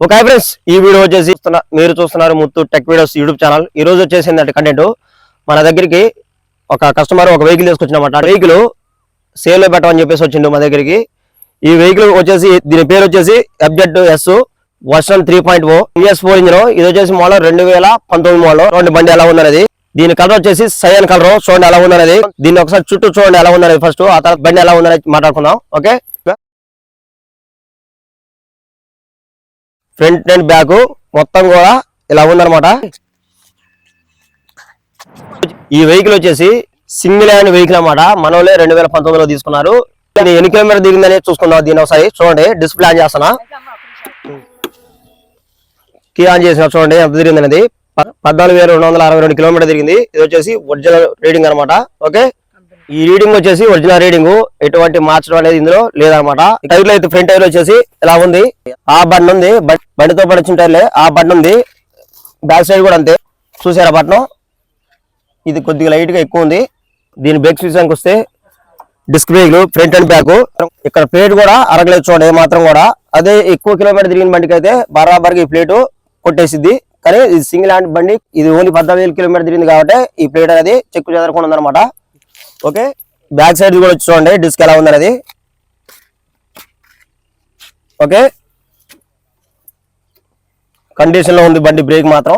Okay friends, ఈ video వచ్చేసి మీరు చూస్తున్నారు Muthu tech videos YouTube channel. ఈ రోజు వచ్చేసిందంటే కంటెంట్ మన దగ్గరికి ఒక కస్టమర్ ఒక వెహికల్ తీసుకొచ్చినమాట. వెహికల్ సేల్ లో పెట్టమని చెప్పేసి వచ్చిండు మా దగ్గరికి. ఈ వెహికల్ వచ్చేసి దీని పేరు వచ్చేసి FZ వర్షన్ 3.0 ES4 ఇంజిన్. ఇది వచ్చేసి మోడల్ 2019 మోడల్. రెండు బండి ఎలా ఉన్నది, దీని కలర్ వచ్చేసి సయన్ కలర్. చూడండి ఎలా ఉన్నది, దీన్ని ఒకసారి చుట్టూ చూడండి ఎలా ఉన్నది ఫస్ట్, ఆ తర్వాత బండి ఎలా ఉన్నది మాట్లాడుకుందాం. ఓకే, ఫ్రంట్ అండ్ బ్యాక్ మొత్తం కూడా ఇలా ఉందన్నమాట. ఈ వెహికల్ వచ్చేసి సింగిల్ హ్యాండ్ వెహికల్ అన్నమాట. మనోళ్ళే 2019లో తీసుకున్నారు. ఎన్ని కిలోమీటర్ దిగిందని చూసుకుందాం. దీని ఒకసారి చూడండి, డిస్ప్లే ఆన్ చేస్తున్నా, కీ ఆన్ చేసిన చూడండి ఎంత తిరిగింది అనేది. 14,262 కిలోమీటర్ తిరిగింది. ఇది వచ్చేసి ఒరిజినల్ రీడింగ్ అనమాట. ఓకే, ఈ రీడింగ్ వచ్చేసి ఒరిజినల్ రీడింగ్, ఎటువంటి మార్చడం అనేది ఇందులో లేదనమాట. టైర్ లో అయితే ఫ్రంట్ టైర్ వచ్చేసి ఇలా ఉంది. ఆ బటన్ ఉంది, బండితో పాటు వచ్చిన టైర్లే ఆ బటన్ ఉంది. బ్యాక్ సైడ్ కూడా అంతే, చూసారా బటన్. ఇది కొద్దిగా లైట్ గా ఎక్కువ ఉంది. దీని బ్రేక్ విషయానికి వస్తే డిస్క్ బ్రేక్లు ఫ్రంట్ అండ్ బ్యాక్. ఇక్కడ ప్లేట్ కూడా అరగలేదు చూడండి మాత్రం కూడా. అదే ఎక్కువ కిలోమీటర్ తిరిగిన బండికి అయితే బరాబర్గా ఈ ప్లేట్ కొట్టేసిద్ది. కానీ ఇది సింగిల్ హ్యాండ్ బండి, ఇది ఓన్లీ 14,000 కిలోమీటర్ తిరిగింది కాబట్టి ఈ ప్లేట్ అనేది చెక్కు చెదరకుండా ఉందన్నమాట. ఓకే, బ్యాక్ సైడ్ కూడా చూడండి డిస్క్ ఎలా ఉందనేది. ఓకే, కండిషన్ లో ఉంది బండి. బ్రేక్ మాత్రం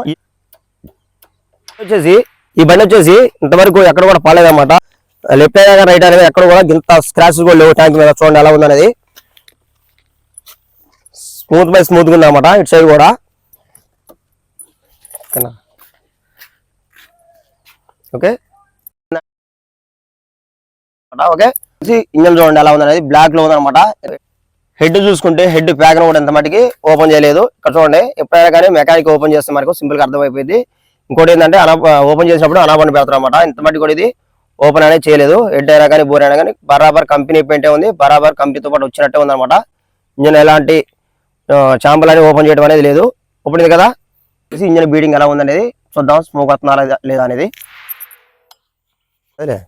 వచ్చేసి ఈ బండి వచ్చేసి ఇంతవరకు ఎక్కడ కూడా పాలేదన్నమాట. లెఫ్ట్ అయినా రైట్ అనేది ఎక్కడ కూడా ఇంత స్క్రాచెస్ కూడా లేవు ట్యాంక్ మీద. చూడండి ఎలా ఉందనేది, స్మూత్ బై స్మూత్ గా ఉందన్నమాట. ఇటు సైడ్ కూడా ఓకే. ఓకే, ఇంజన్ చూడండి ఎలా ఉందనేది, బ్లాక్ లో ఉందన్నమాట. హెడ్ చూసుకుంటే హెడ్ ప్యాక్ కూడా ఎంత మటుకి ఓపెన్ చేయలేదు. ఇక్కడ చూడండి, ఎప్పుడైనా కానీ మెకానిక్ ఓపెన్ చేస్తే మనకు సింపుల్ గా అర్థమైపోయింది. ఇంకోటి ఏంటంటే ఓపెన్ చేసినప్పుడు అనాబండి పెడతారు అనమాట. ఇంత మట్టి కూడా ఇది ఓపెన్ అనేది చేయలేదు. హెడ్ అయినా కానీ బోర్ అయినా కానీ బరాబర్ కంపెనీ పెయింటే ఉంది, బరాబర్ కంపెనీతో పాటు వచ్చినట్టే ఉందన్నమాట. ఇంజన్ ఎలాంటి చాంపల్ అనేది ఓపెన్ చేయడం అనేది లేదు. ఓపెన్ కదా, ఇంజన్ బీడింగ్ ఎలా ఉందనేది చూద్దాం, స్మోక్ వస్తుందా లేదా అనేది. అదే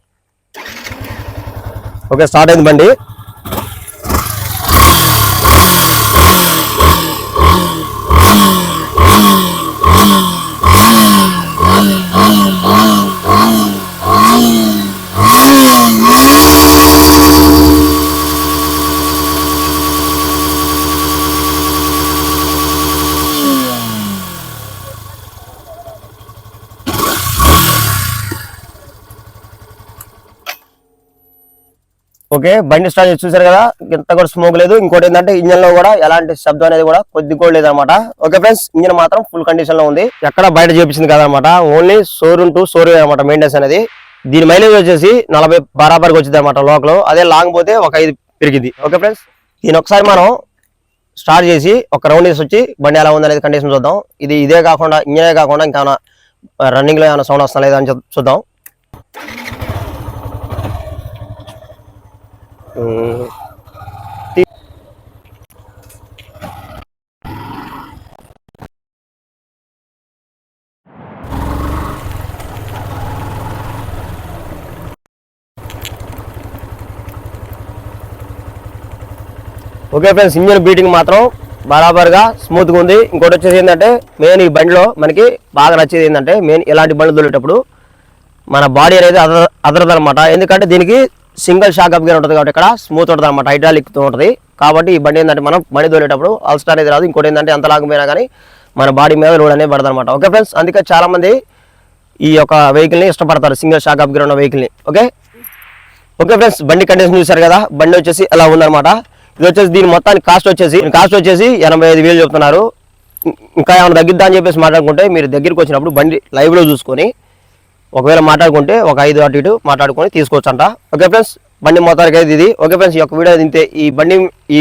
ఓకే, స్టార్ట్ అయింది బండి. ఓకే, బండి స్టార్ట్ చేసి చూసారు కదా, ఇంత కూడా స్మోక్ లేదు. ఇంకోటి ఏంటంటే ఇంజన్ లో కూడా ఎలాంటి శబ్దం అనేది కూడా కొద్ది కూడా లేదనమాట. ఓకే ఫ్రెండ్స్, ఇంజన్ మాత్రం ఫుల్ కండిషన్ లో ఉంది. ఎక్కడ బయట చేపించింది కదనమాట, ఓన్లీ షోరూమ్ టు షోరూమ్ అనమాట మెయింటెనెన్స్ అనేది. దీని మైలేజ్ వచ్చేసి 40 బరాబర్గా వచ్చింది అనమాట లోకల్. అదే లాంగ్ పోతే ఒక 5 పెరిగింది. ఓకే ఫ్రెండ్స్, దీని ఒకసారి మనం స్టార్ట్ చేసి ఒక రౌండ్ వేసి వచ్చి బండి ఎలా ఉంది అనేది కండిషన్ చూద్దాం. ఇదే కాకుండా ఇంజనే కాకుండా ఇంకా రన్నింగ్ లో ఏమైనా సౌండ్ వస్తా లేదా అని చూద్దాం. ఓకే ఫ్రెండ్స్, ఇంజన్ బీటింగ్ మాత్రం బరాబర్గా స్మూత్ గా ఉంది. ఇంకోటి వచ్చేసి ఏంటంటే మెయిన్ ఈ బండిలో మనకి బాగా నచ్చేది ఏంటంటే, మెయిన్ ఇలాంటి బండ్లు దొరికేటప్పుడు మన బాడీ అనేది అదరదనమాట. ఎందుకంటే దీనికి సింగిల్ షాక్ అప్ గేర్ ఉంటుంది కాబట్టి ఇక్కడ స్మూత్ ఉంటుంది అనమాట, హైడ్రాలిక్ తో ఉంటుంది. కాబట్టి ఈ బండి ఏంటంటే మనం బండి దొరికేటప్పుడు అల్స్టార్ అనేది రాదు. ఇంకోటి ఏంటంటే ఎంత లాగపోయినా కానీ మన బాడీ మీద లోడ్ అనేది పడదు అనమాట. ఓకే ఫ్రెండ్స్, అందుకే చాలా మంది ఈ యొక్క వెహికల్ ని ఇష్టపడతారు, సింగిల్ షాక్ అప్ గేర్ ఉన్న వెహికల్ ని. ఓకే ఓకే ఫ్రెండ్స్, బండి కండిషన్ చూసారు కదా, బండి వచ్చేసి ఎలా ఉందన్నమాట. ఇది వచ్చేసి దీని మొత్తానికి కాస్ట్ వచ్చేసి 85,000 చెప్తున్నారు. ఇంకా ఏమైనా తగ్గిద్దా అని చెప్పేసి మాట్లాడుకుంటే మీరు దగ్గరికి వచ్చినప్పుడు బండి లైవ్ లో చూసుకొని ఒకవేళ మాట్లాడుకుంటే ఒక 5 అటు ఇటు మాట్లాడుకొని తీసుకోవచ్చు అంట. ఓకే ఫ్రెండ్స్, బండి మొత్తానికి అయితే ఇది. ఓకే ఫ్రెండ్స్, ఈ యొక్క వీడియో తింటే ఈ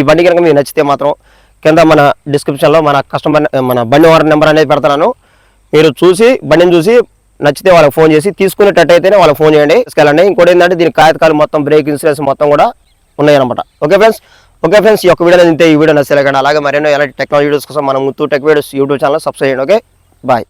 బండి కనుక మీకు నచ్చితే మాత్రం కింద మన డిస్క్రిప్షన్ లో మన బండి ఓనర్ నెంబర్ అనేది పెడతాను. మీరు బండిని చూసి నచ్చితే వాళ్ళకి ఫోన్ చేసి తీసుకునేటట్టు అయితేనే వాళ్ళకి ఫోన్ చేయండి, తీసుకెళ్ళండి. ఇంకోటి ఏంటంటే దీని కాగితాలు మొత్తం బ్రేక్ ఇన్సూరెన్స్ మొత్తం కూడా ఉన్నాయన్నమాట. ఓకే ఫ్రెండ్స్, ఈ యొక్క వీడియో తింటే ఈ వీడియో నచ్చలేకండి. అలాగే మరెన్నో ఎలాంటి టెక్నాలజీ వీడియోస్ కోసం మన Muthu tech videos YouTube channel subscribe చేయండి. Okay, bye.